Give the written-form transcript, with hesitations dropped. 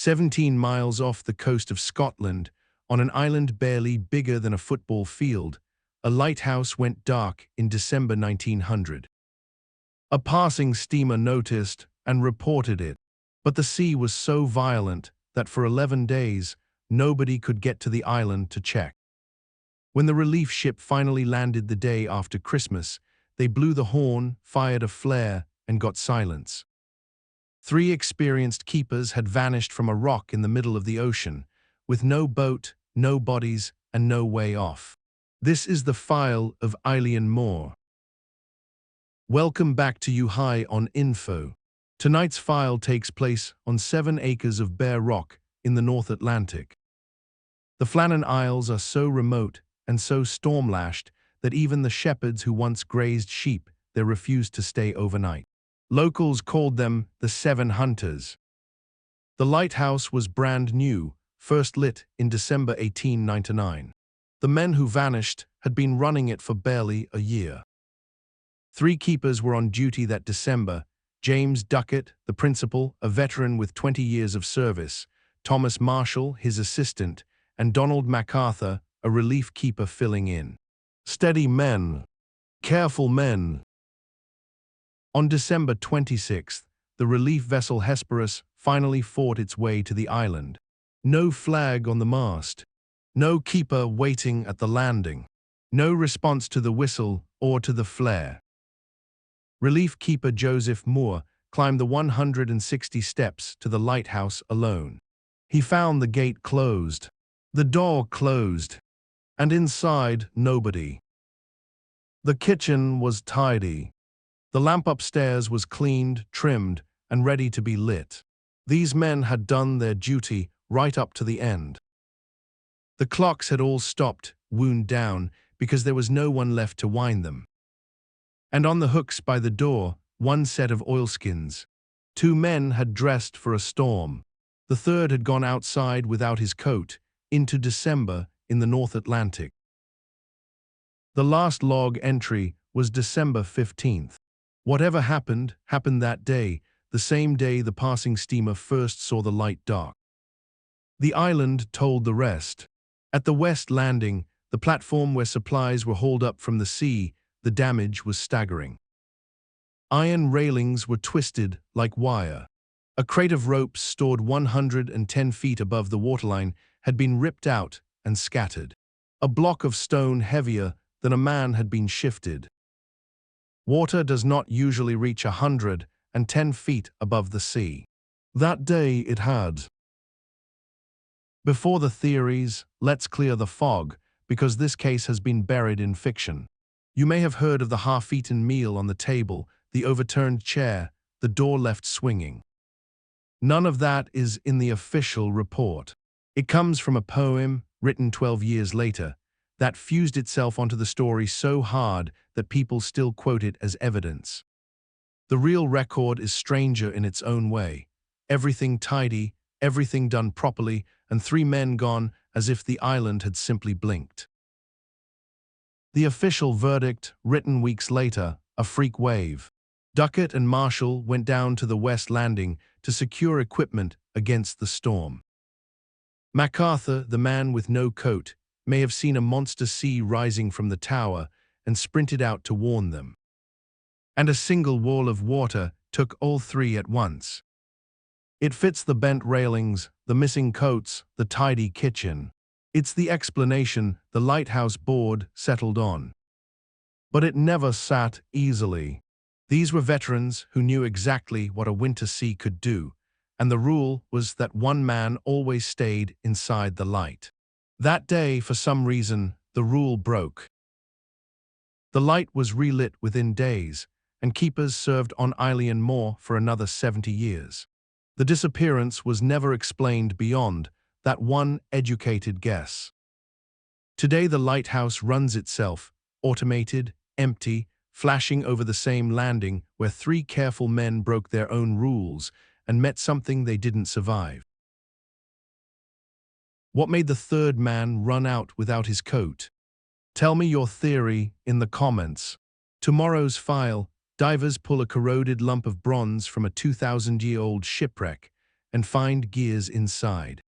17 miles off the coast of Scotland, on an island barely bigger than a football field, a lighthouse went dark in December 1900. A passing steamer noticed and reported it, but the sea was so violent that for 11 days, nobody could get to the island to check. When the relief ship finally landed the day after Christmas, they blew the horn, fired a flare, and got silence. 3 experienced keepers had vanished from a rock in the middle of the ocean, with no boat, no bodies, and no way off. This is the file of Eilean Mor. Welcome back to You High on Info. Tonight's file takes place on 7 acres of bare rock in the North Atlantic. The Flannan Isles are so remote and so storm-lashed that even the shepherds who once grazed sheep there refused to stay overnight. Locals called them the 7 Hunters. The lighthouse was brand new, first lit in December 1899. The men who vanished had been running it for barely a year. 3 keepers were on duty that December: James Duckett, the principal, a veteran with 20 years of service, Thomas Marshall, his assistant, and Donald MacArthur, a relief keeper filling in. Steady men. Careful men. On December 26th, the relief vessel Hesperus finally fought its way to the island. No flag on the mast. No keeper waiting at the landing. No response to the whistle or to the flare. Relief keeper Joseph Moore climbed the 160 steps to the lighthouse alone. He found the gate closed, the door closed, and inside nobody. The kitchen was tidy. The lamp upstairs was cleaned, trimmed, and ready to be lit. These men had done their duty right up to the end. The clocks had all stopped, wound down, because there was no one left to wind them. And on the hooks by the door, 1 set of oilskins. 2 men had dressed for a storm. The 3rd had gone outside without his coat, into December in the North Atlantic. The last log entry was December 15th. Whatever happened, happened that day, the same day the passing steamer first saw the light dark. The island told the rest. At the West Landing, the platform where supplies were hauled up from the sea, the damage was staggering. Iron railings were twisted like wire. A crate of ropes stored 110 feet above the waterline had been ripped out and scattered. A block of stone heavier than a man had been shifted. Water does not usually reach 110 feet above the sea. That day it had. Before the theories, let's clear the fog, because this case has been buried in fiction. You may have heard of the half-eaten meal on the table, the overturned chair, the door left swinging. None of that is in the official report. It comes from a poem, written 12 years later, that fused itself onto the story so hard that people still quote it as evidence. The real record is stranger in its own way. Everything tidy, everything done properly, and 3 men gone as if the island had simply blinked. The official verdict, written weeks later, a freak wave. Duckett and Marshall went down to the West Landing to secure equipment against the storm. MacArthur, the man with no coat, may have seen a monster sea rising from the tower and sprinted out to warn them. And a single wall of water took all 3 at once. It fits the bent railings, the missing coats, the tidy kitchen. It's the explanation the lighthouse board settled on. But it never sat easily. These were veterans who knew exactly what a winter sea could do, and the rule was that 1 man always stayed inside the light. That day, for some reason, the rule broke. The light was relit within days, and keepers served on Eilean Mor for another 70 years. The disappearance was never explained beyond that one educated guess. Today the lighthouse runs itself, automated, empty, flashing over the same landing where 3 careful men broke their own rules and met something they didn't survive. What made the 3rd man run out without his coat? Tell me your theory in the comments. Tomorrow's file: divers pull a corroded lump of bronze from a 2,000-year-old shipwreck, and find gears inside.